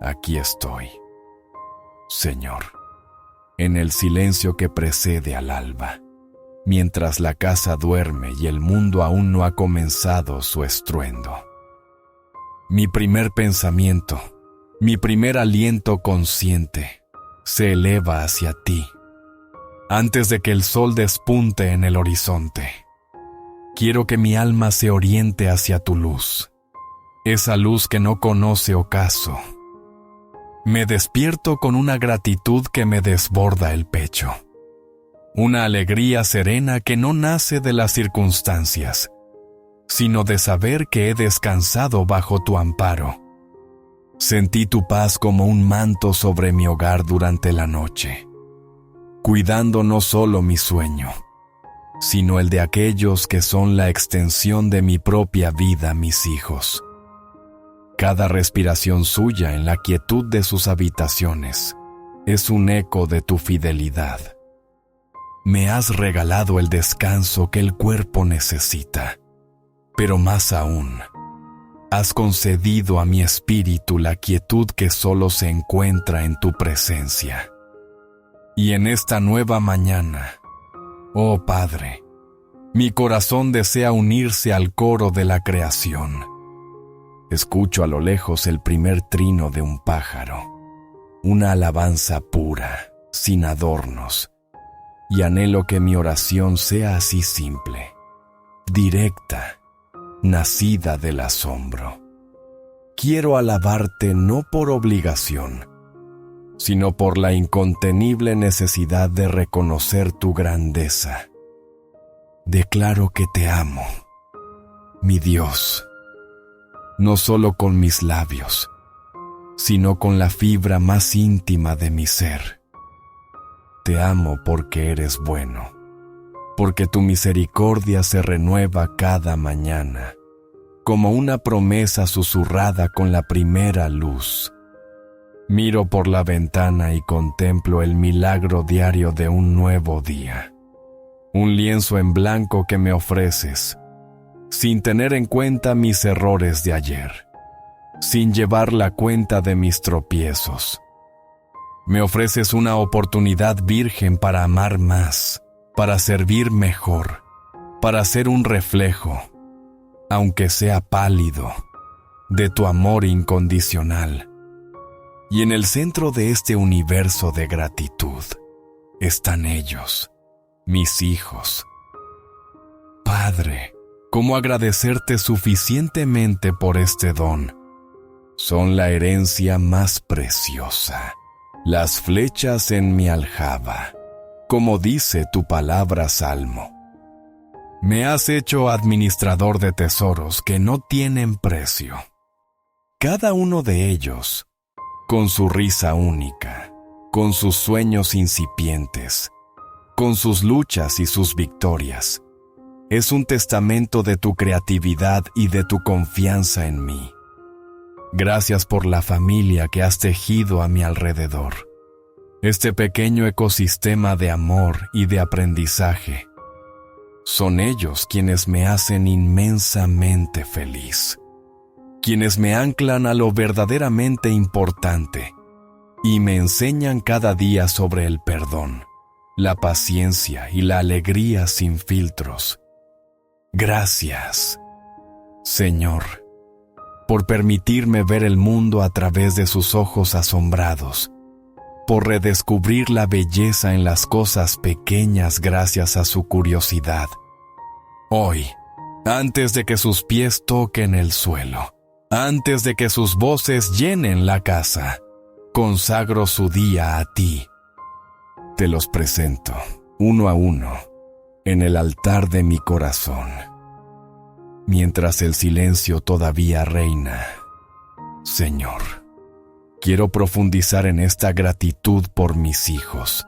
aquí estoy, Señor, en el silencio que precede al alba, mientras la casa duerme y el mundo aún no ha comenzado su estruendo. Mi primer pensamiento, mi primer aliento consciente, se eleva hacia ti, antes de que el sol despunte en el horizonte. Quiero que mi alma se oriente hacia tu luz, esa luz que no conoce ocaso. Me despierto con una gratitud que me desborda el pecho, una alegría serena que no nace de las circunstancias, sino de saber que he descansado bajo tu amparo. Sentí tu paz como un manto sobre mi hogar durante la noche, cuidando no solo mi sueño, sino el de aquellos que son la extensión de mi propia vida, mis hijos. Cada respiración suya en la quietud de sus habitaciones es un eco de tu fidelidad. Me has regalado el descanso que el cuerpo necesita, pero más aún, has concedido a mi espíritu la quietud que solo se encuentra en tu presencia. Y en esta nueva mañana, oh Padre, mi corazón desea unirse al coro de la creación. Escucho a lo lejos el primer trino de un pájaro, una alabanza pura, sin adornos, y anhelo que mi oración sea así simple, directa, nacida del asombro. Quiero alabarte no por obligación, sino por la incontenible necesidad de reconocer tu grandeza. Declaro que te amo, mi Dios, no solo con mis labios, sino con la fibra más íntima de mi ser. Te amo porque eres bueno, porque tu misericordia se renueva cada mañana, como una promesa susurrada con la primera luz. Miro por la ventana y contemplo el milagro diario de un nuevo día, un lienzo en blanco que me ofreces, sin tener en cuenta mis errores de ayer, sin llevar la cuenta de mis tropiezos. Me ofreces una oportunidad virgen para amar más, para servir mejor, para ser un reflejo, aunque sea pálido, de tu amor incondicional. Y en el centro de este universo de gratitud están ellos, mis hijos. Padre, ¿cómo agradecerte suficientemente por este don? Son la herencia más preciosa, las flechas en mi aljaba, como dice tu palabra salmo. Me has hecho administrador de tesoros que no tienen precio. Cada uno de ellos, con su risa única, con sus sueños incipientes, con sus luchas y sus victorias, es un testamento de tu creatividad y de tu confianza en mí. Gracias por la familia que has tejido a mi alrededor, este pequeño ecosistema de amor y de aprendizaje. Son ellos quienes me hacen inmensamente feliz, quienes me anclan a lo verdaderamente importante y me enseñan cada día sobre el perdón, la paciencia y la alegría sin filtros. Gracias, Señor, por permitirme ver el mundo a través de sus ojos asombrados, por redescubrir la belleza en las cosas pequeñas gracias a su curiosidad. Hoy, antes de que sus pies toquen el suelo, antes de que sus voces llenen la casa, consagro su día a ti. Te los presento, uno a uno, en el altar de mi corazón. Mientras el silencio todavía reina, Señor, quiero profundizar en esta gratitud por mis hijos,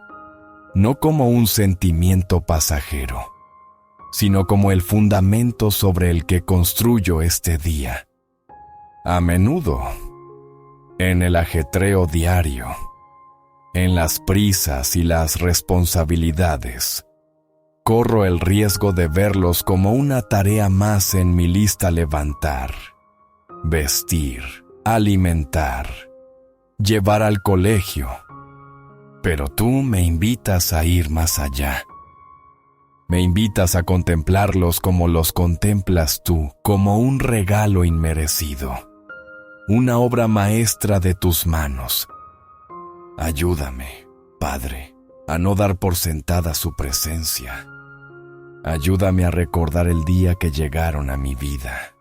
no como un sentimiento pasajero, sino como el fundamento sobre el que construyo este día. A menudo, en el ajetreo diario, en las prisas y las responsabilidades, corro el riesgo de verlos como una tarea más en mi lista: levantar, vestir, alimentar, llevar al colegio, pero tú me invitas a ir más allá. Me invitas a contemplarlos como los contemplas tú, como un regalo inmerecido, una obra maestra de tus manos. Ayúdame, Padre, a no dar por sentada su presencia. Ayúdame a recordar el día que llegaron a mi vida,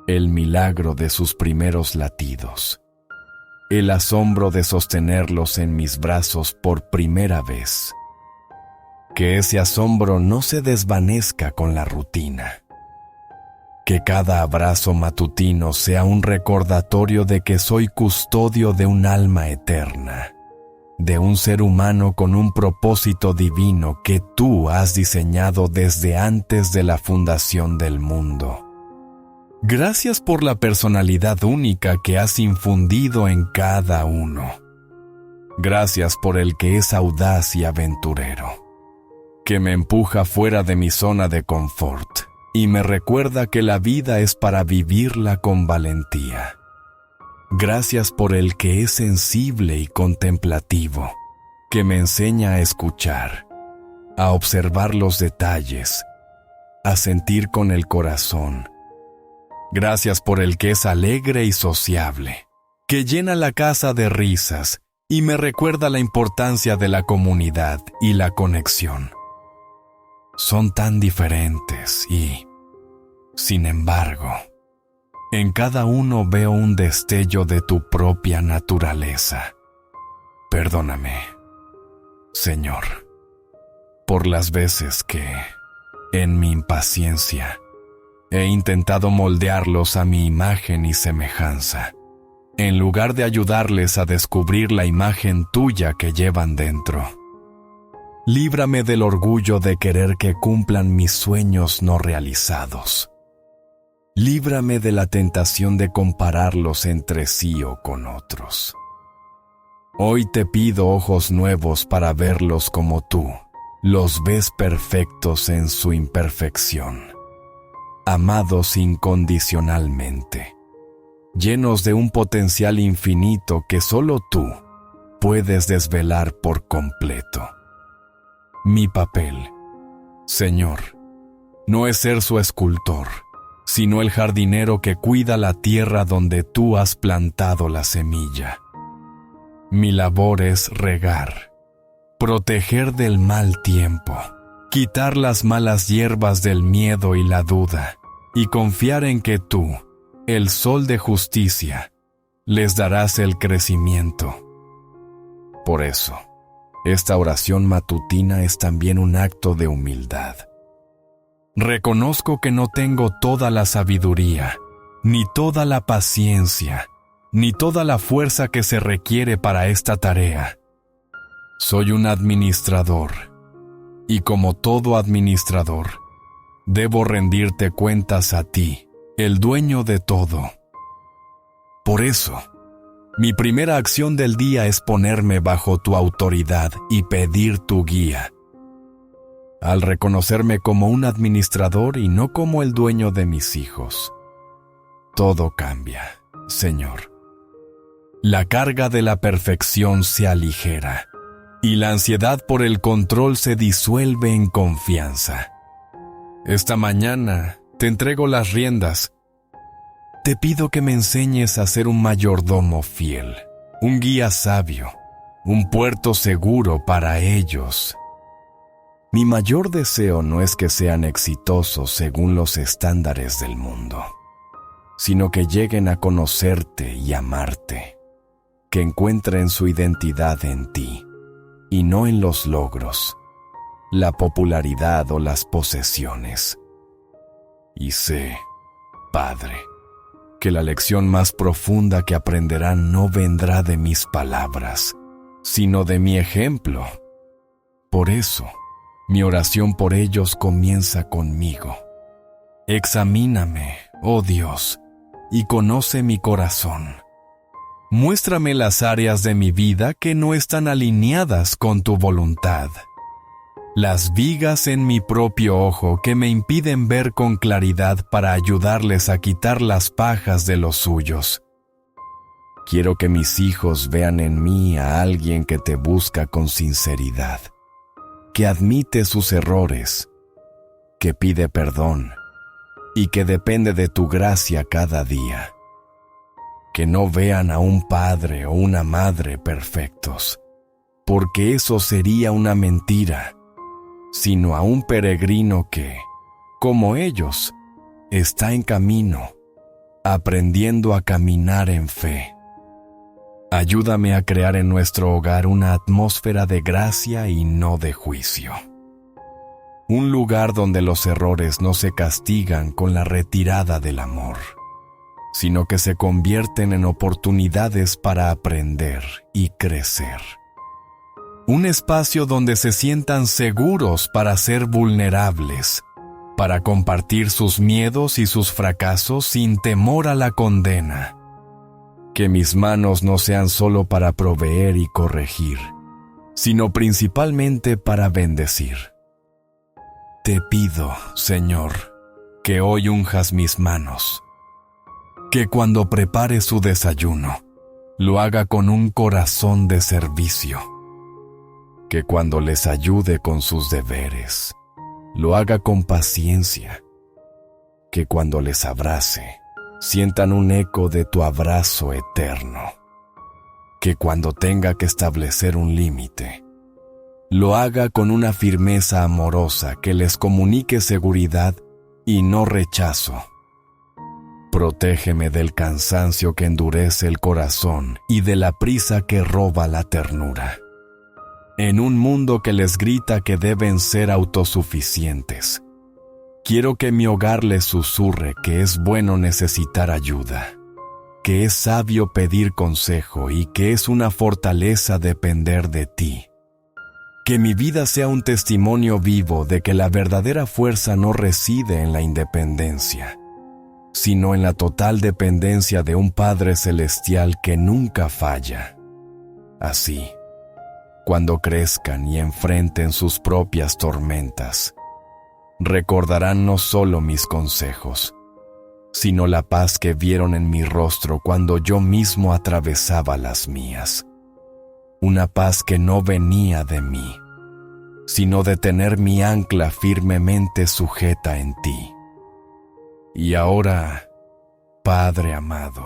el milagro de sus primeros latidos, el asombro de sostenerlos en mis brazos por primera vez. Que ese asombro no se desvanezca con la rutina. Que cada abrazo matutino sea un recordatorio de que soy custodio de un alma eterna, de un ser humano con un propósito divino que tú has diseñado desde antes de la fundación del mundo. Gracias por la personalidad única que has infundido en cada uno. Gracias por el que es audaz y aventurero, que me empuja fuera de mi zona de confort y me recuerda que la vida es para vivirla con valentía. Gracias por el que es sensible y contemplativo, que me enseña a escuchar, a observar los detalles, a sentir con el corazón. Gracias por el que es alegre y sociable, que llena la casa de risas y me recuerda la importancia de la comunidad y la conexión. Son tan diferentes y, sin embargo, en cada uno veo un destello de tu propia naturaleza. Perdóname, Señor, por las veces que, en mi impaciencia, he intentado moldearlos a mi imagen y semejanza, en lugar de ayudarles a descubrir la imagen tuya que llevan dentro. Líbrame del orgullo de querer que cumplan mis sueños no realizados. Líbrame de la tentación de compararlos entre sí o con otros. Hoy te pido ojos nuevos para verlos como tú los ves, perfectos en su imperfección, amados incondicionalmente, llenos de un potencial infinito que solo tú puedes desvelar por completo. Mi papel, Señor, no es ser su escultor, sino el jardinero que cuida la tierra donde tú has plantado la semilla. Mi labor es regar, proteger del mal tiempo, quitar las malas hierbas del miedo y la duda, y confiar en que tú, el sol de justicia, les darás el crecimiento. Por eso, esta oración matutina es también un acto de humildad. Reconozco que no tengo toda la sabiduría, ni toda la paciencia, ni toda la fuerza que se requiere para esta tarea. Soy un administrador, y como todo administrador, debo rendirte cuentas a ti, el dueño de todo. Por eso, mi primera acción del día es ponerme bajo tu autoridad y pedir tu guía. Al reconocerme como un administrador y no como el dueño de mis hijos, todo cambia, Señor. La carga de la perfección se aligera y la ansiedad por el control se disuelve en confianza. Esta mañana te entrego las riendas. Te pido que me enseñes a ser un mayordomo fiel, un guía sabio, un puerto seguro para ellos. Mi mayor deseo no es que sean exitosos según los estándares del mundo, sino que lleguen a conocerte y amarte, que encuentren su identidad en ti y no en los logros, la popularidad o las posesiones. Y sé, Padre, que la lección más profunda que aprenderán no vendrá de mis palabras, sino de mi ejemplo. Por eso, mi oración por ellos comienza conmigo. Examíname, oh Dios, y conoce mi corazón. Muéstrame las áreas de mi vida que no están alineadas con tu voluntad. Las vigas en mi propio ojo que me impiden ver con claridad para ayudarles a quitar las pajas de los suyos. Quiero que mis hijos vean en mí a alguien que te busca con sinceridad, que admite sus errores, que pide perdón y que depende de tu gracia cada día. Que no vean a un padre o una madre perfectos, porque eso sería una mentira, sino a un peregrino que, como ellos, está en camino, aprendiendo a caminar en fe. Ayúdame a crear en nuestro hogar una atmósfera de gracia y no de juicio. Un lugar donde los errores no se castigan con la retirada del amor, sino que se convierten en oportunidades para aprender y crecer. Un espacio donde se sientan seguros para ser vulnerables, para compartir sus miedos y sus fracasos sin temor a la condena. Que mis manos no sean solo para proveer y corregir, sino principalmente para bendecir. Te pido, Señor, que hoy unjas mis manos, que cuando prepare su desayuno, lo haga con un corazón de servicio, que cuando les ayude con sus deberes, lo haga con paciencia, que cuando les abrace, sientan un eco de tu abrazo eterno, que cuando tenga que establecer un límite, lo haga con una firmeza amorosa que les comunique seguridad y no rechazo. Protégeme del cansancio que endurece el corazón y de la prisa que roba la ternura. En un mundo que les grita que deben ser autosuficientes, quiero que mi hogar les susurre que es bueno necesitar ayuda, que es sabio pedir consejo y que es una fortaleza depender de ti. Que mi vida sea un testimonio vivo de que la verdadera fuerza no reside en la independencia, sino en la total dependencia de un Padre Celestial que nunca falla. Así, cuando crezcan y enfrenten sus propias tormentas, recordarán no solo mis consejos, sino la paz que vieron en mi rostro cuando yo mismo atravesaba las mías. Una paz que no venía de mí, sino de tener mi ancla firmemente sujeta en ti. Y ahora, Padre amado,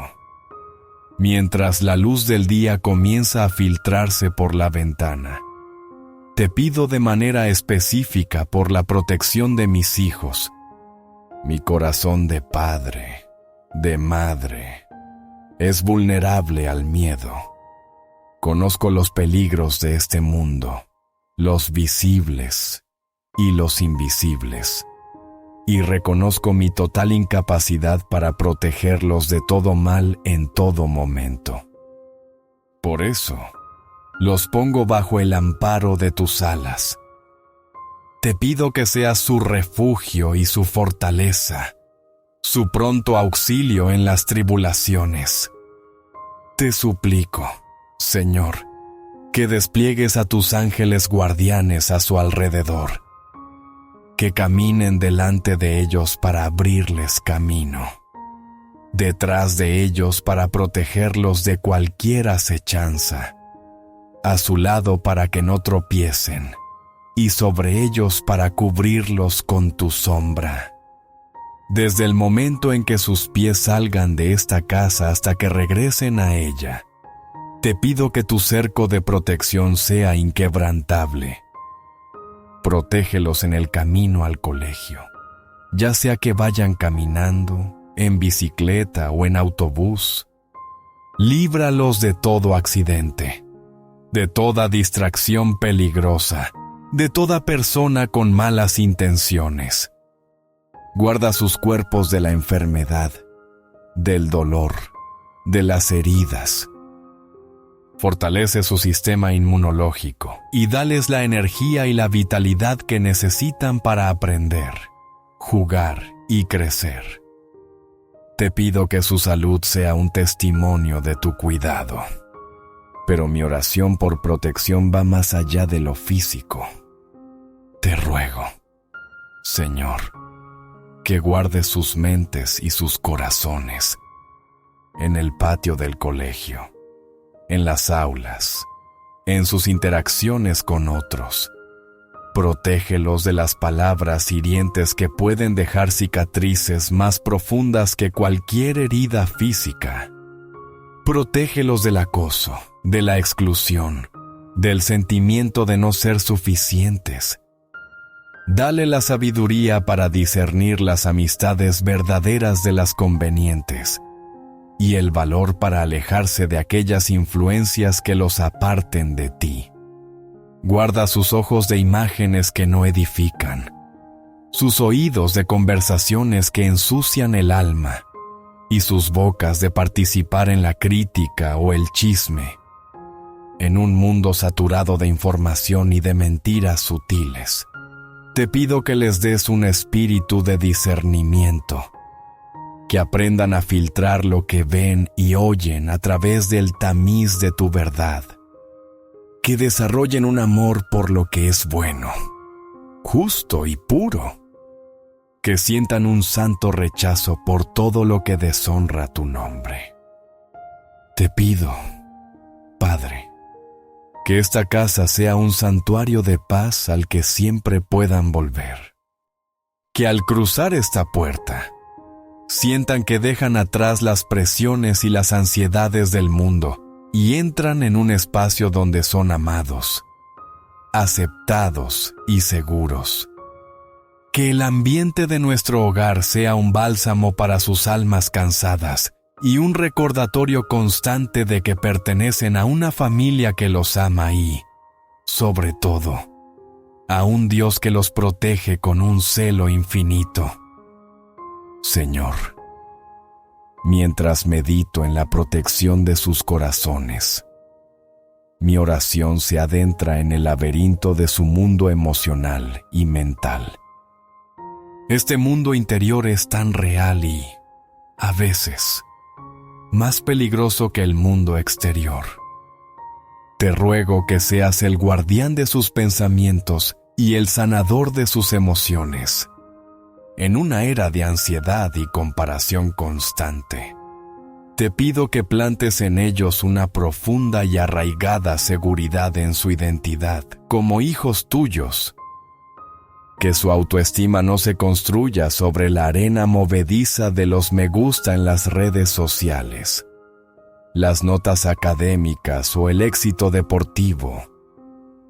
mientras la luz del día comienza a filtrarse por la ventana, te pido de manera específica por la protección de mis hijos. Mi corazón de padre, de madre, es vulnerable al miedo. Conozco los peligros de este mundo, los visibles y los invisibles, y reconozco mi total incapacidad para protegerlos de todo mal en todo momento. Por eso, los pongo bajo el amparo de tus alas. Te pido que seas su refugio y su fortaleza, su pronto auxilio en las tribulaciones. Te suplico, Señor, que despliegues a tus ángeles guardianes a su alrededor, que caminen delante de ellos para abrirles camino, detrás de ellos para protegerlos de cualquier acechanza, a su lado para que no tropiecen, y sobre ellos para cubrirlos con tu sombra. Desde el momento en que sus pies salgan de esta casa hasta que regresen a ella, te pido que tu cerco de protección sea inquebrantable. Protégelos en el camino al colegio, ya sea que vayan caminando, en bicicleta o en autobús. Líbralos de todo accidente, de toda distracción peligrosa, de toda persona con malas intenciones. Guarda sus cuerpos de la enfermedad, del dolor, de las heridas. Fortalece su sistema inmunológico y dales la energía y la vitalidad que necesitan para aprender, jugar y crecer. Te pido que su salud sea un testimonio de tu cuidado. Pero mi oración por protección va más allá de lo físico. Te ruego, Señor, que guardes sus mentes y sus corazones. en el patio del colegio, en las aulas, en sus interacciones con otros. Protégelos de las palabras hirientes que pueden dejar cicatrices más profundas que cualquier herida física. Protégelos del acoso, de la exclusión, del sentimiento de no ser suficientes. Dale la sabiduría para discernir las amistades verdaderas de las convenientes y el valor para alejarse de aquellas influencias que los aparten de ti. Guarda sus ojos de imágenes que no edifican, sus oídos de conversaciones que ensucian el alma y sus bocas de participar en la crítica o el chisme. En un mundo saturado de información y de mentiras sutiles, te pido que les des un espíritu de discernimiento, que aprendan a filtrar lo que ven y oyen a través del tamiz de tu verdad, que desarrollen un amor por lo que es bueno, justo y puro, que sientan un santo rechazo por todo lo que deshonra tu nombre. Te pido, Padre, que esta casa sea un santuario de paz al que siempre puedan volver. Que al cruzar esta puerta, sientan que dejan atrás las presiones y las ansiedades del mundo y entran en un espacio donde son amados, aceptados y seguros. Que el ambiente de nuestro hogar sea un bálsamo para sus almas cansadas y un recordatorio constante de que pertenecen a una familia que los ama y, sobre todo, a un Dios que los protege con un celo infinito. Señor, mientras medito en la protección de sus corazones, mi oración se adentra en el laberinto de su mundo emocional y mental. Este mundo interior es tan real y, a veces, más peligroso que el mundo exterior. Te ruego que seas el guardián de sus pensamientos y el sanador de sus emociones. En una era de ansiedad y comparación constante, te pido que plantes en ellos una profunda y arraigada seguridad en su identidad como hijos tuyos. Que su autoestima no se construya sobre la arena movediza de los me gusta en las redes sociales, las notas académicas o el éxito deportivo,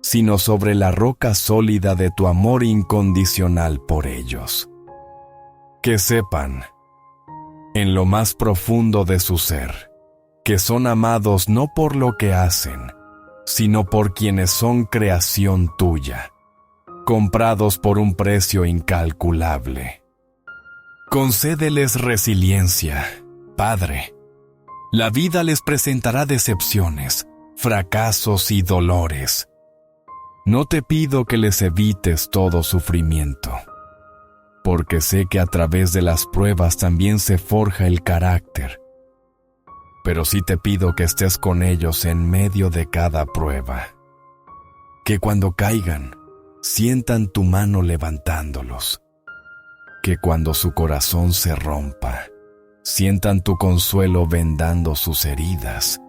sino sobre la roca sólida de tu amor incondicional por ellos. Que sepan, en lo más profundo de su ser, que son amados no por lo que hacen, sino por quienes son creación tuya, comprados por un precio incalculable. Concédeles resiliencia, Padre. La vida les presentará decepciones, fracasos y dolores. No te pido que les evites todo sufrimiento, porque sé que a través de las pruebas también se forja el carácter. Pero sí te pido que estés con ellos en medio de cada prueba, que cuando caigan, sientan tu mano levantándolos, que cuando su corazón se rompa, sientan tu consuelo vendando sus heridas,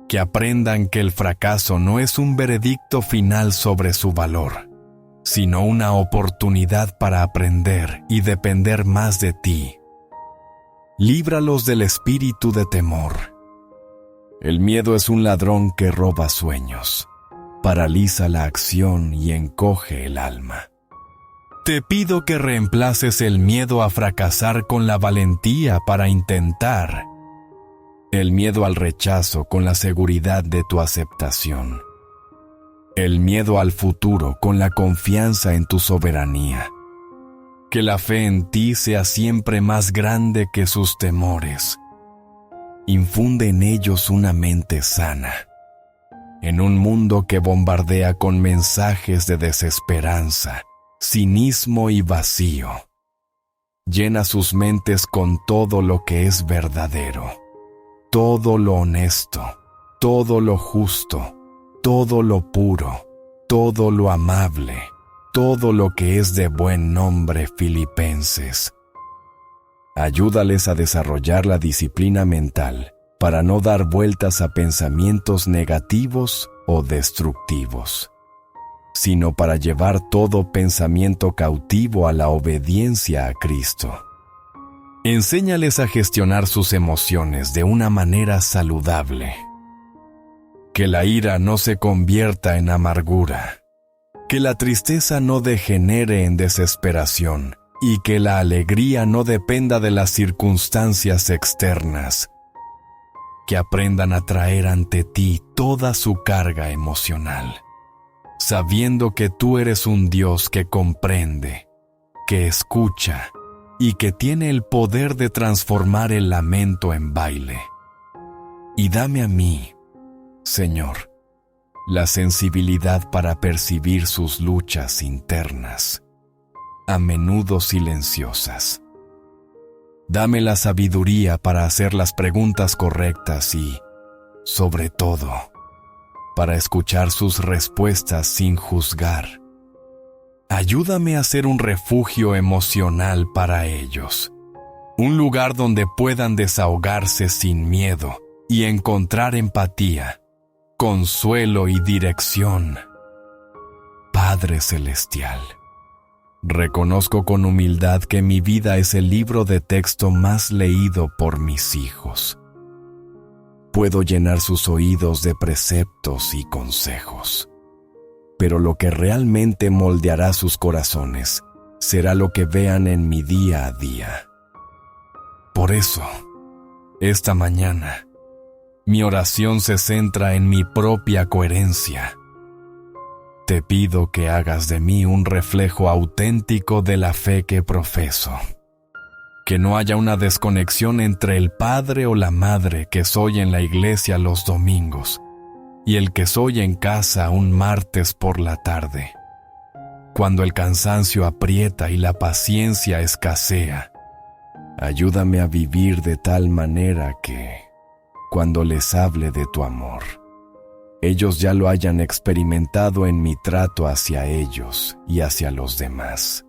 que aprendan que el fracaso no es un veredicto final sobre su valor, sino una oportunidad para aprender y depender más de ti. Líbralos del espíritu de temor. El miedo es un ladrón que roba sueños, paraliza la acción y encoge el alma. Te pido que reemplaces el miedo a fracasar con la valentía para intentar, el miedo al rechazo con la seguridad de tu aceptación, el miedo al futuro con la confianza en tu soberanía. Que la fe en ti sea siempre más grande que sus temores. Infunde en ellos una mente sana, en un mundo que bombardea con mensajes de desesperanza, cinismo y vacío. Llena sus mentes con todo lo que es verdadero, todo lo honesto, todo lo justo, todo lo puro, todo lo amable, todo lo que es de buen nombre. Filipenses. Ayúdales a desarrollar la disciplina mental para no dar vueltas a pensamientos negativos o destructivos, sino para llevar todo pensamiento cautivo a la obediencia a Cristo. Enséñales a gestionar sus emociones de una manera saludable. Que la ira no se convierta en amargura, que la tristeza no degenere en desesperación y que la alegría no dependa de las circunstancias externas. Que aprendan a traer ante ti toda su carga emocional, sabiendo que tú eres un Dios que comprende, que escucha y que tiene el poder de transformar el lamento en baile. Y dame a mí, Señor, la sensibilidad para percibir sus luchas internas, a menudo silenciosas. Dame la sabiduría para hacer las preguntas correctas y, sobre todo, para escuchar sus respuestas sin juzgar. Ayúdame a ser un refugio emocional para ellos, un lugar donde puedan desahogarse sin miedo y encontrar empatía, consuelo y dirección. Padre Celestial, reconozco con humildad que mi vida es el libro de texto más leído por mis hijos. Puedo llenar sus oídos de preceptos y consejos, pero lo que realmente moldeará sus corazones será lo que vean en mi día a día. Por eso, esta mañana, mi oración se centra en mi propia coherencia. Te pido que hagas de mí un reflejo auténtico de la fe que profeso. Que no haya una desconexión entre el padre o la madre que soy en la iglesia los domingos y el que soy en casa un martes por la tarde. Cuando el cansancio aprieta y la paciencia escasea, ayúdame a vivir de tal manera que, cuando les hable de tu amor, ellos ya lo hayan experimentado en mi trato hacia ellos y hacia los demás.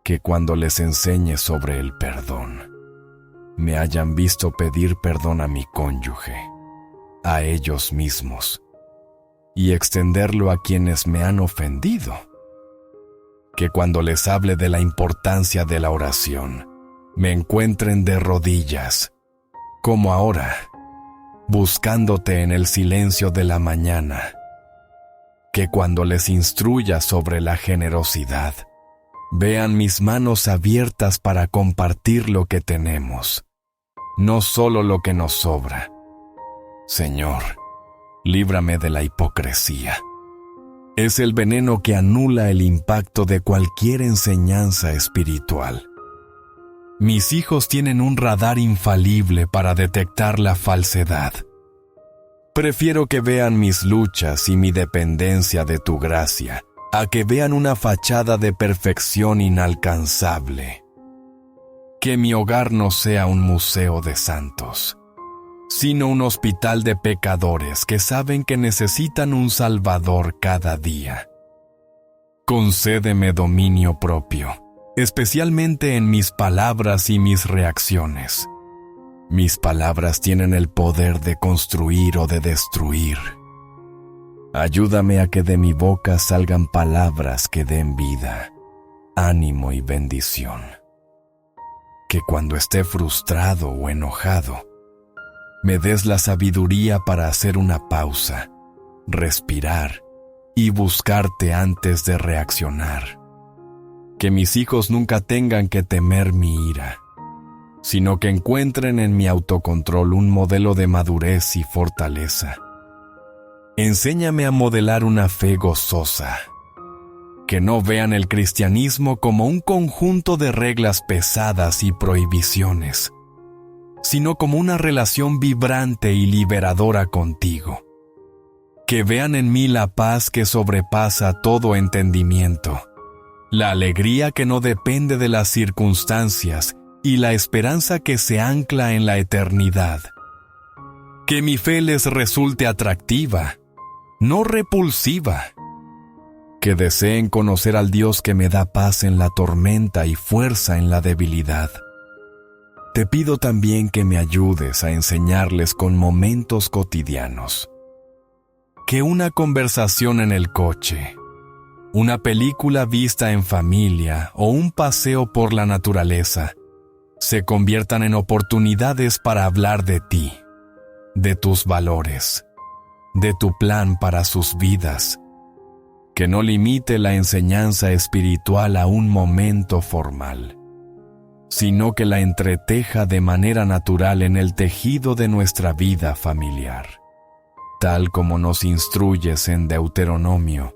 Que cuando les enseñe sobre el perdón, me hayan visto pedir perdón a mi cónyuge, a ellos mismos, y extenderlo a quienes me han ofendido. Que cuando les hable de la importancia de la oración, me encuentren de rodillas, como ahora, buscándote en el silencio de la mañana. Que cuando les instruya sobre la generosidad, vean mis manos abiertas para compartir lo que tenemos, no solo lo que nos sobra. Señor, líbrame de la hipocresía. Es el veneno que anula el impacto de cualquier enseñanza espiritual. Mis hijos tienen un radar infalible para detectar la falsedad. Prefiero que vean mis luchas y mi dependencia de tu gracia, a que vean una fachada de perfección inalcanzable. Que mi hogar no sea un museo de santos, sino un hospital de pecadores que saben que necesitan un Salvador cada día. Concédeme dominio propio, especialmente en mis palabras y mis reacciones. Mis palabras tienen el poder de construir o de destruir. Ayúdame a que de mi boca salgan palabras que den vida, ánimo y bendición. Que cuando esté frustrado o enojado, me des la sabiduría para hacer una pausa, respirar y buscarte antes de reaccionar. Que mis hijos nunca tengan que temer mi ira, sino que encuentren en mi autocontrol un modelo de madurez y fortaleza. Enséñame a modelar una fe gozosa, que no vean el cristianismo como un conjunto de reglas pesadas y prohibiciones, sino como una relación vibrante y liberadora contigo. Que vean en mí la paz que sobrepasa todo entendimiento, la alegría que no depende de las circunstancias y la esperanza que se ancla en la eternidad. Que mi fe les resulte atractiva, no repulsiva. Que deseen conocer al Dios que me da paz en la tormenta y fuerza en la debilidad. Te pido también que me ayudes a enseñarles con momentos cotidianos. Que una conversación en el coche, una película vista en familia o un paseo por la naturaleza se conviertan en oportunidades para hablar de ti, de tus valores, de tu plan para sus vidas. Que no limite la enseñanza espiritual a un momento formal, sino que la entreteja de manera natural en el tejido de nuestra vida familiar, tal como nos instruyes en Deuteronomio.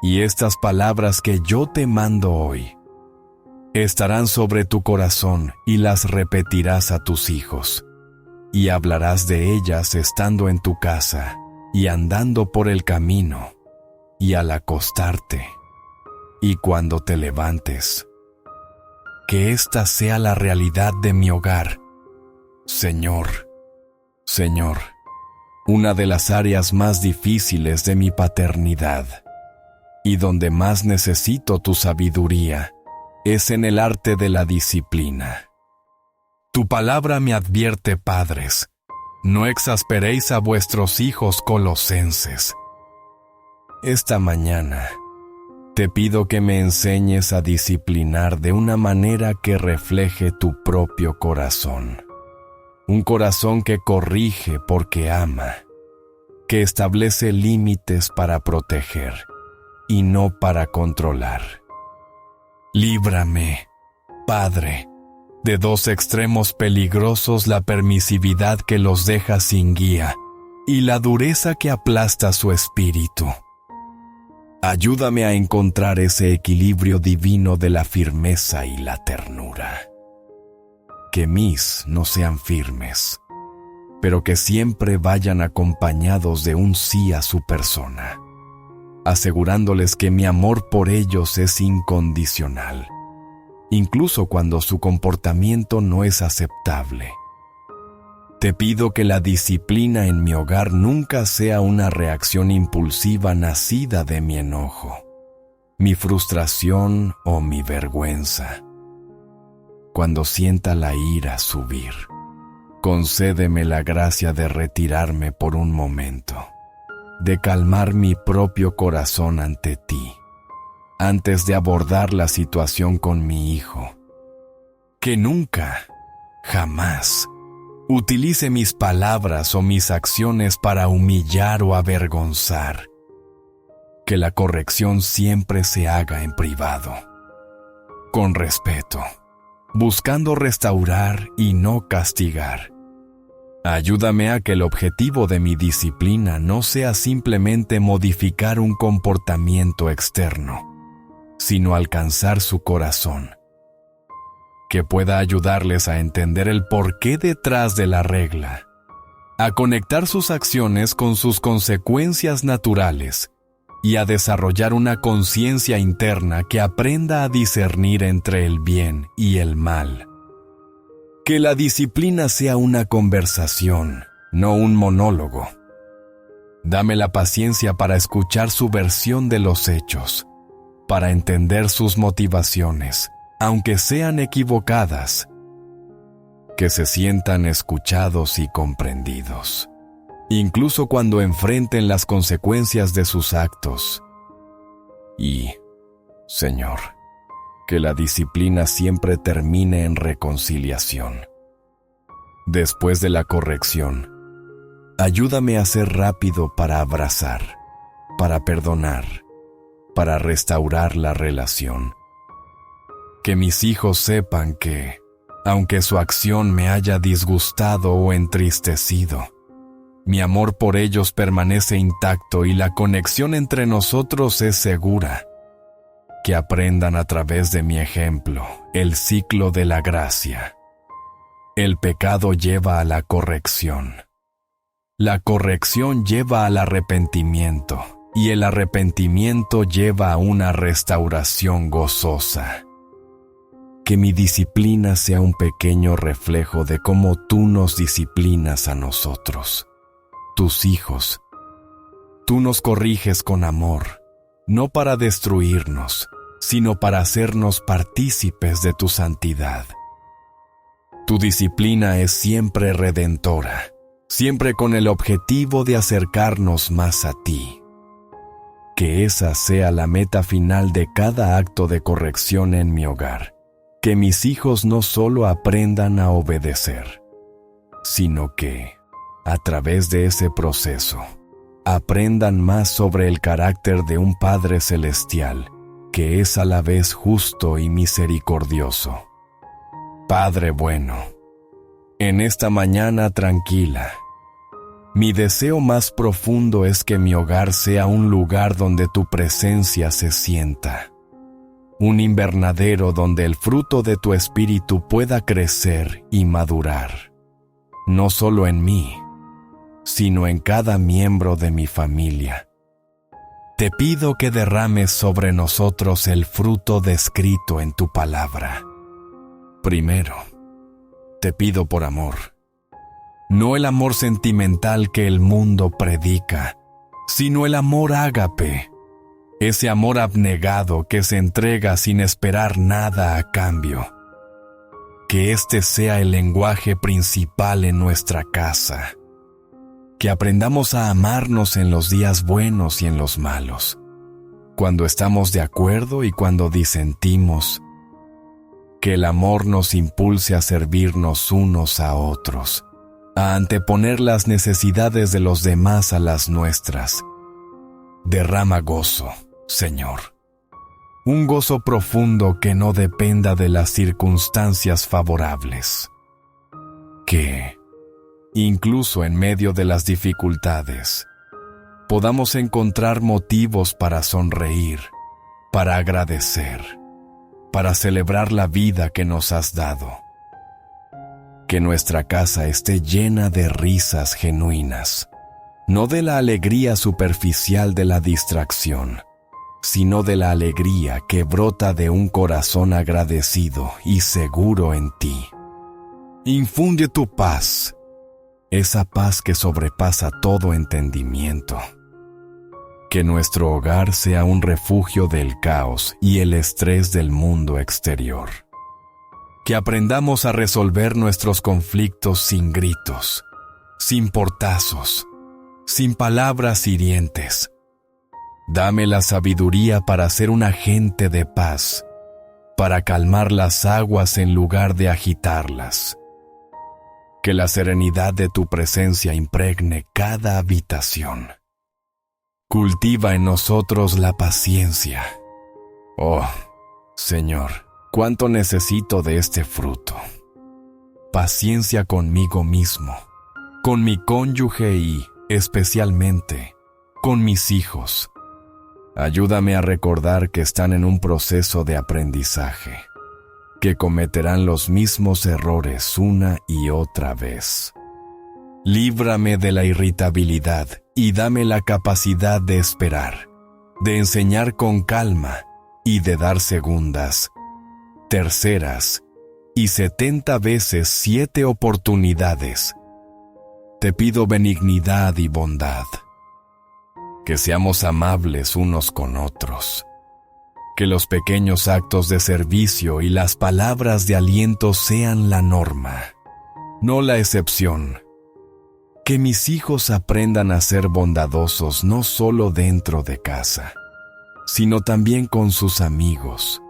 Y estas palabras que yo te mando hoy estarán sobre tu corazón y las repetirás a tus hijos, y hablarás de ellas estando en tu casa y andando por el camino, y al acostarte, y cuando te levantes. Que esta sea la realidad de mi hogar. Señor, una de las áreas más difíciles de mi paternidad, y donde más necesito tu sabiduría, es en el arte de la disciplina. Tu palabra me advierte, padres, no exasperéis a vuestros hijos colosenses. Esta mañana, te pido que me enseñes a disciplinar de una manera que refleje tu propio corazón. Un corazón que corrige porque ama, que establece límites para proteger y no para controlar. Líbrame, Padre, de dos extremos peligrosos: la permisividad que los deja sin guía y la dureza que aplasta su espíritu. Ayúdame a encontrar ese equilibrio divino de la firmeza y la ternura. Que mis no sean firmes, pero que siempre vayan acompañados de un sí a su persona, asegurándoles que mi amor por ellos es incondicional, incluso cuando su comportamiento no es aceptable. Te pido que la disciplina en mi hogar nunca sea una reacción impulsiva nacida de mi enojo, mi frustración o mi vergüenza. Cuando sienta la ira subir, concédeme la gracia de retirarme por un momento, de calmar mi propio corazón ante ti, antes de abordar la situación con mi hijo. Que nunca, jamás, utilice mis palabras o mis acciones para humillar o avergonzar. Que la corrección siempre se haga en privado, con respeto, buscando restaurar y no castigar. Ayúdame a que el objetivo de mi disciplina no sea simplemente modificar un comportamiento externo, sino alcanzar su corazón. Que pueda ayudarles a entender el porqué detrás de la regla, a conectar sus acciones con sus consecuencias naturales y a desarrollar una conciencia interna que aprenda a discernir entre el bien y el mal. Que la disciplina sea una conversación, no un monólogo. Dame la paciencia para escuchar su versión de los hechos, para entender sus motivaciones, aunque sean equivocadas. Que se sientan escuchados y comprendidos, incluso cuando enfrenten las consecuencias de sus actos. Y, Señor, que la disciplina siempre termine en reconciliación. Después de la corrección, ayúdame a ser rápido para abrazar, para perdonar, para restaurar la relación. Que mis hijos sepan que, aunque su acción me haya disgustado o entristecido, mi amor por ellos permanece intacto y la conexión entre nosotros es segura. Que aprendan a través de mi ejemplo el ciclo de la gracia. El pecado lleva a la corrección. La corrección lleva al arrepentimiento y el arrepentimiento lleva a una restauración gozosa. Que mi disciplina sea un pequeño reflejo de cómo tú nos disciplinas a nosotros, tus hijos. Tú nos corriges con amor, no para destruirnos, sino para hacernos partícipes de tu santidad. Tu disciplina es siempre redentora, siempre con el objetivo de acercarnos más a ti. Que esa sea la meta final de cada acto de corrección en mi hogar. Que mis hijos no solo aprendan a obedecer, sino que, a través de ese proceso, aprendan más sobre el carácter de un Padre Celestial, que es a la vez justo y misericordioso. Padre bueno, en esta mañana tranquila, mi deseo más profundo es que mi hogar sea un lugar donde tu presencia se sienta. Un invernadero donde el fruto de tu espíritu pueda crecer y madurar, no solo en mí, sino en cada miembro de mi familia. Te pido que derrames sobre nosotros el fruto descrito en tu palabra. Primero, te pido por amor, no el amor sentimental que el mundo predica, sino el amor ágape, ese amor abnegado que se entrega sin esperar nada a cambio. Que este sea el lenguaje principal en nuestra casa. Que aprendamos a amarnos en los días buenos y en los malos, cuando estamos de acuerdo y cuando disentimos. Que el amor nos impulse a servirnos unos a otros, a anteponer las necesidades de los demás a las nuestras. Derrama gozo, Señor, un gozo profundo que no dependa de las circunstancias favorables. Que, incluso en medio de las dificultades, podamos encontrar motivos para sonreír, para agradecer, para celebrar la vida que nos has dado. Que nuestra casa esté llena de risas genuinas, no de la alegría superficial de la distracción, sino de la alegría que brota de un corazón agradecido y seguro en ti. Infunde tu paz, esa paz que sobrepasa todo entendimiento. Que nuestro hogar sea un refugio del caos y el estrés del mundo exterior. Que aprendamos a resolver nuestros conflictos sin gritos, sin portazos, sin palabras hirientes. Dame la sabiduría para ser un agente de paz, para calmar las aguas en lugar de agitarlas. Que la serenidad de tu presencia impregne cada habitación. Cultiva en nosotros la paciencia. Oh, Señor, cuánto necesito de este fruto. Paciencia conmigo mismo, con mi cónyuge y, especialmente, con mis hijos. Ayúdame a recordar que están en un proceso de aprendizaje, que cometerán los mismos errores una y otra vez. Líbrame de la irritabilidad y dame la capacidad de esperar, de enseñar con calma y de dar segundas, terceras y 70 veces 7 oportunidades. Te pido benignidad y bondad. Que seamos amables unos con otros. Que los pequeños actos de servicio y las palabras de aliento sean la norma, no la excepción. Que mis hijos aprendan a ser bondadosos no solo dentro de casa, sino también con sus amigos,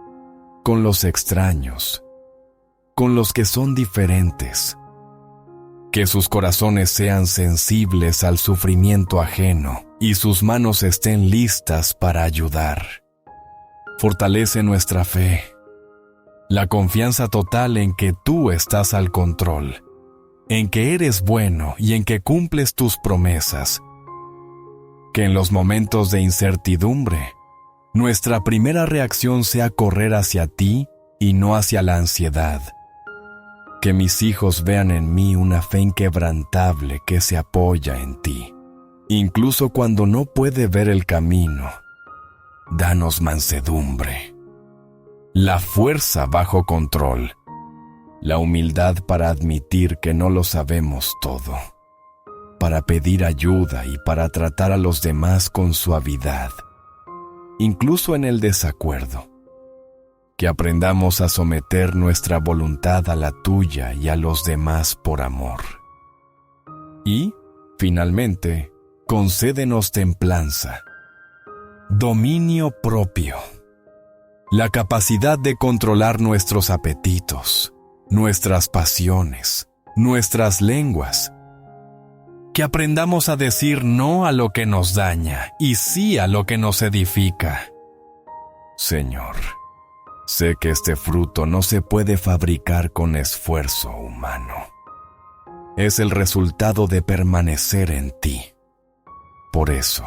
con los extraños, con los que son diferentes. Que sus corazones sean sensibles al sufrimiento ajeno y sus manos estén listas para ayudar. Fortalece nuestra fe, la confianza total en que tú estás al control, en que eres bueno y en que cumples tus promesas. Que en los momentos de incertidumbre, nuestra primera reacción sea correr hacia ti y no hacia la ansiedad. Que mis hijos vean en mí una fe inquebrantable que se apoya en ti, incluso cuando no puede ver el camino. Danos mansedumbre, la fuerza bajo control, la humildad para admitir que no lo sabemos todo, para pedir ayuda y para tratar a los demás con suavidad, incluso en el desacuerdo. que aprendamos a someter nuestra voluntad a la tuya y a los demás por amor. Y, finalmente, concédenos templanza, dominio propio, la capacidad de controlar nuestros apetitos, nuestras pasiones, nuestras lenguas, que aprendamos a decir no a lo que nos daña y sí a lo que nos edifica. Señor, sé que este fruto no se puede fabricar con esfuerzo humano. Es el resultado de permanecer en ti. Por eso,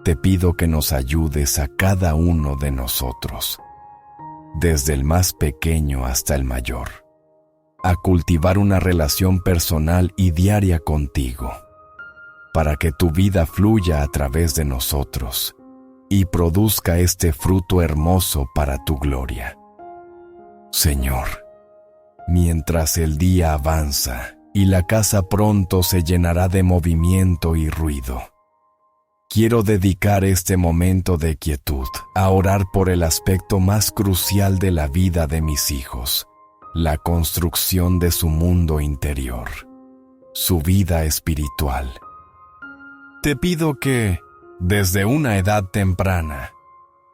te pido que nos ayudes a cada uno de nosotros, desde el más pequeño hasta el mayor, a cultivar una relación personal y diaria contigo, para que tu vida fluya a través de nosotros y produzca este fruto hermoso para tu gloria. Señor, mientras el día avanza y la casa pronto se llenará de movimiento y ruido, quiero dedicar este momento de quietud a orar por el aspecto más crucial de la vida de mis hijos, la construcción de su mundo interior, su vida espiritual. Te pido que, desde una edad temprana,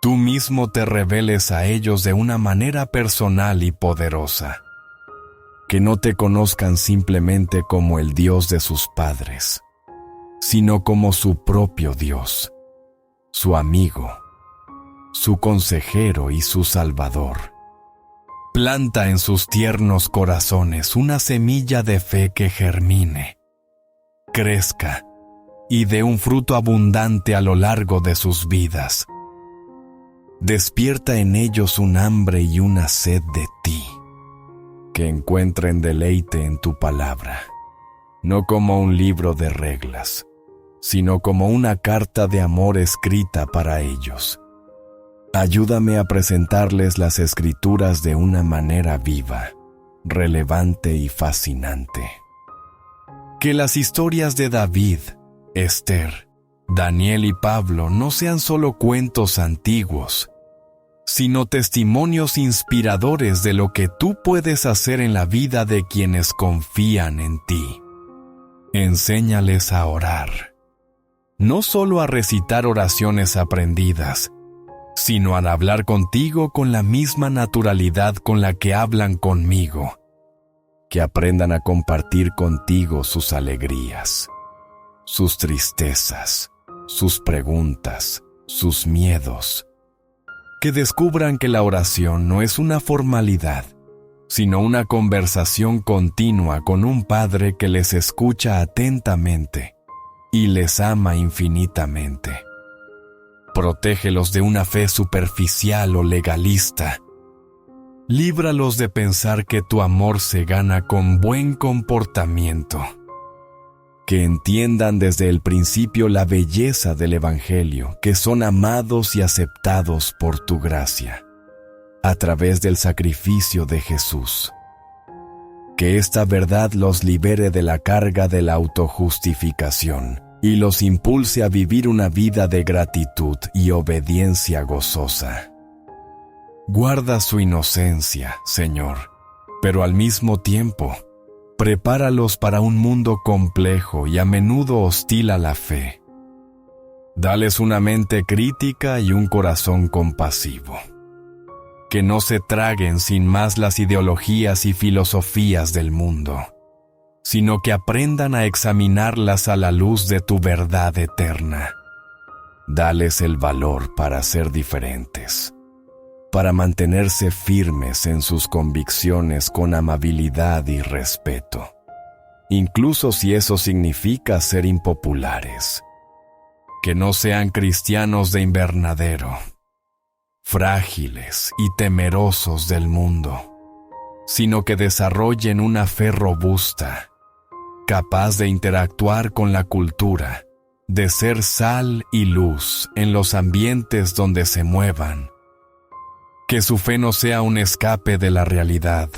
tú mismo te reveles a ellos de una manera personal y poderosa, que no te conozcan simplemente como el Dios de sus padres, sino como su propio Dios, su amigo, su consejero y su Salvador. Planta en sus tiernos corazones una semilla de fe que germine, crezca y dé un fruto abundante a lo largo de sus vidas. Despierta en ellos un hambre y una sed de ti, que encuentren deleite en tu palabra, no como un libro de reglas, sino como una carta de amor escrita para ellos. Ayúdame a presentarles las Escrituras de una manera viva, relevante y fascinante. Que las historias de David, Esther, Daniel y Pablo no sean solo cuentos antiguos, sino testimonios inspiradores de lo que tú puedes hacer en la vida de quienes confían en ti. Enséñales a orar, no solo a recitar oraciones aprendidas, sino a hablar contigo con la misma naturalidad con la que hablan conmigo, que aprendan a compartir contigo sus alegrías, sus tristezas, sus preguntas, sus miedos, que descubran que la oración no es una formalidad, sino una conversación continua con un Padre que les escucha atentamente y les ama infinitamente. Protégelos de una fe superficial o legalista. Líbralos de pensar que tu amor se gana con buen comportamiento. Que entiendan desde el principio la belleza del Evangelio, que son amados y aceptados por tu gracia, a través del sacrificio de Jesús. Que esta verdad los libere de la carga de la autojustificación y los impulse a vivir una vida de gratitud y obediencia gozosa. Guarda su inocencia, Señor, pero al mismo tiempo, prepáralos para un mundo complejo y a menudo hostil a la fe. Dales una mente crítica y un corazón compasivo. Que no se traguen sin más las ideologías y filosofías del mundo, sino que aprendan a examinarlas a la luz de tu verdad eterna. Dales el valor para ser diferentes, para mantenerse firmes en sus convicciones con amabilidad y respeto, incluso si eso significa ser impopulares. Que no sean cristianos de invernadero, frágiles y temerosos del mundo, sino que desarrollen una fe robusta, capaz de interactuar con la cultura, de ser sal y luz en los ambientes donde se muevan. Que su fe no sea un escape de la realidad,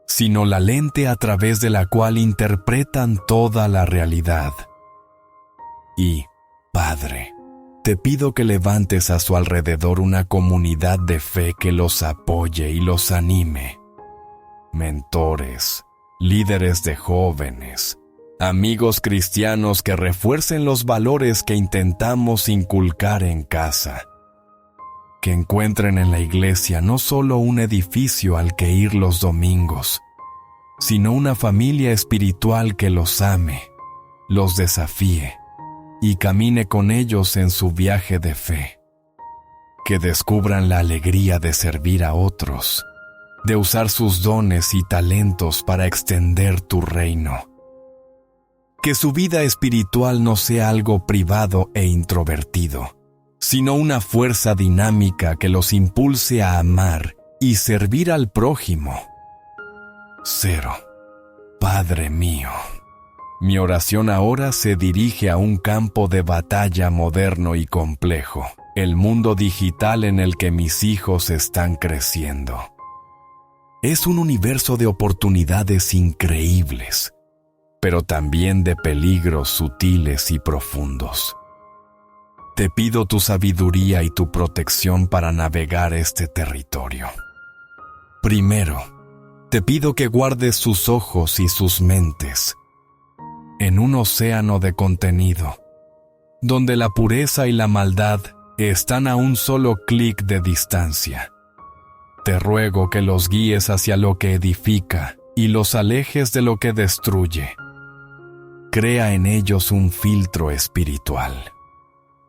sino la lente a través de la cual interpretan toda la realidad. Y, Padre, te pido que levantes a su alrededor una comunidad de fe que los apoye y los anime. Mentores, líderes de jóvenes, amigos cristianos que refuercen los valores que intentamos inculcar en casa. Que encuentren en la iglesia no solo un edificio al que ir los domingos, sino una familia espiritual que los ame, los desafíe y camine con ellos en su viaje de fe. Que descubran la alegría de servir a otros, de usar sus dones y talentos para extender tu reino. Que su vida espiritual no sea algo privado e introvertido, sino una fuerza dinámica que los impulse a amar y servir al prójimo. 0. Padre mío. Mi oración ahora se dirige a un campo de batalla moderno y complejo, el mundo digital en el que mis hijos están creciendo. Es un universo de oportunidades increíbles, pero también de peligros sutiles y profundos. Te pido tu sabiduría y tu protección para navegar este territorio. Primero, te pido que guardes sus ojos y sus mentes en un océano de contenido, donde la pureza y la maldad están a un solo clic de distancia. Te ruego que los guíes hacia lo que edifica y los alejes de lo que destruye. Crea en ellos un filtro espiritual,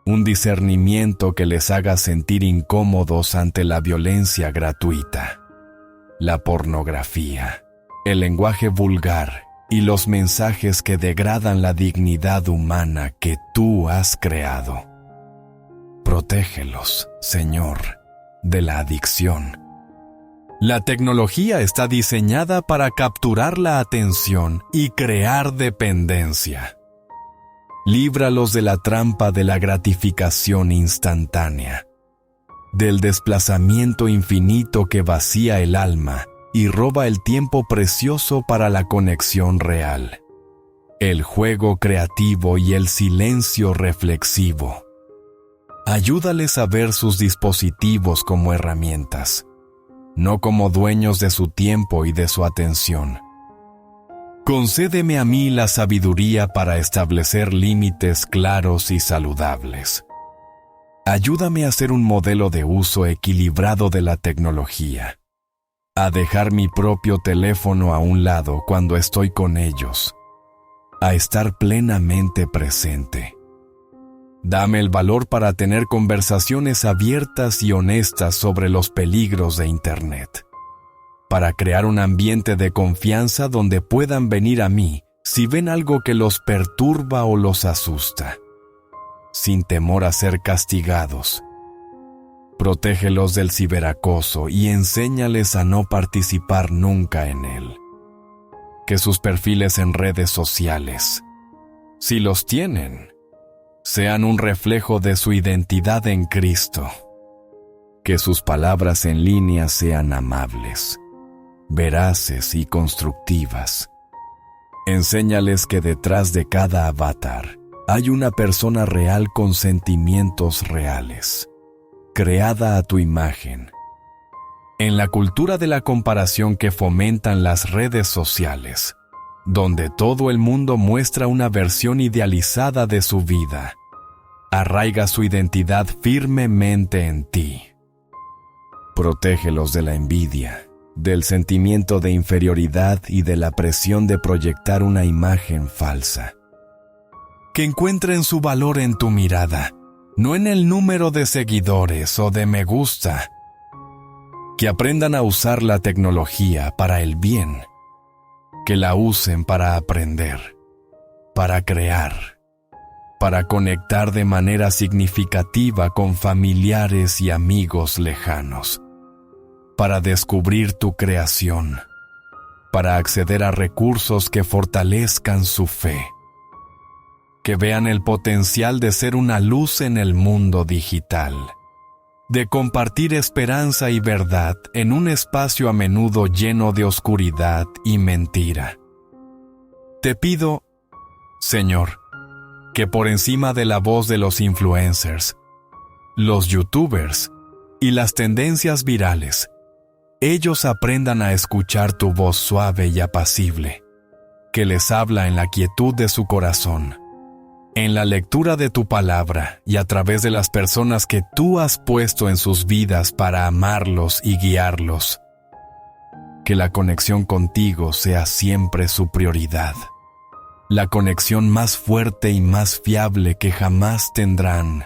un discernimiento que les haga sentir incómodos ante la violencia gratuita, la pornografía, el lenguaje vulgar y los mensajes que degradan la dignidad humana que tú has creado. Protégelos, Señor, de la adicción. La tecnología está diseñada para capturar la atención y crear dependencia. Líbralos de la trampa de la gratificación instantánea, del desplazamiento infinito que vacía el alma y roba el tiempo precioso para la conexión real, el juego creativo y el silencio reflexivo. Ayúdales a ver sus dispositivos como herramientas, no como dueños de su tiempo y de su atención. Concédeme a mí la sabiduría para establecer límites claros y saludables. Ayúdame a ser un modelo de uso equilibrado de la tecnología, a dejar mi propio teléfono a un lado cuando estoy con ellos, a estar plenamente presente. Dame el valor para tener conversaciones abiertas y honestas sobre los peligros de Internet, para crear un ambiente de confianza donde puedan venir a mí si ven algo que los perturba o los asusta, sin temor a ser castigados. Protégelos del ciberacoso y enséñales a no participar nunca en él. Que sus perfiles en redes sociales, si los tienen, sean un reflejo de su identidad en Cristo. Que sus palabras en línea sean amables, veraces y constructivas. Enséñales que detrás de cada avatar hay una persona real con sentimientos reales, creada a tu imagen. En la cultura de la comparación que fomentan las redes sociales, donde todo el mundo muestra una versión idealizada de su vida, arraiga su identidad firmemente en ti. Protégelos de la envidia, del sentimiento de inferioridad y de la presión de proyectar una imagen falsa. Que encuentren su valor en tu mirada, no en el número de seguidores o de me gusta. Que aprendan a usar la tecnología para el bien. Que la usen para aprender, para crear, para conectar de manera significativa con familiares y amigos lejanos, para descubrir tu creación, para acceder a recursos que fortalezcan su fe. Que vean el potencial de ser una luz en el mundo digital, de compartir esperanza y verdad en un espacio a menudo lleno de oscuridad y mentira. Te pido, Señor, que por encima de la voz de los influencers, los youtubers y las tendencias virales, ellos aprendan a escuchar tu voz suave y apacible, que les habla en la quietud de su corazón, en la lectura de tu palabra y a través de las personas que tú has puesto en sus vidas para amarlos y guiarlos. Que la conexión contigo sea siempre su prioridad, la conexión más fuerte y más fiable que jamás tendrán.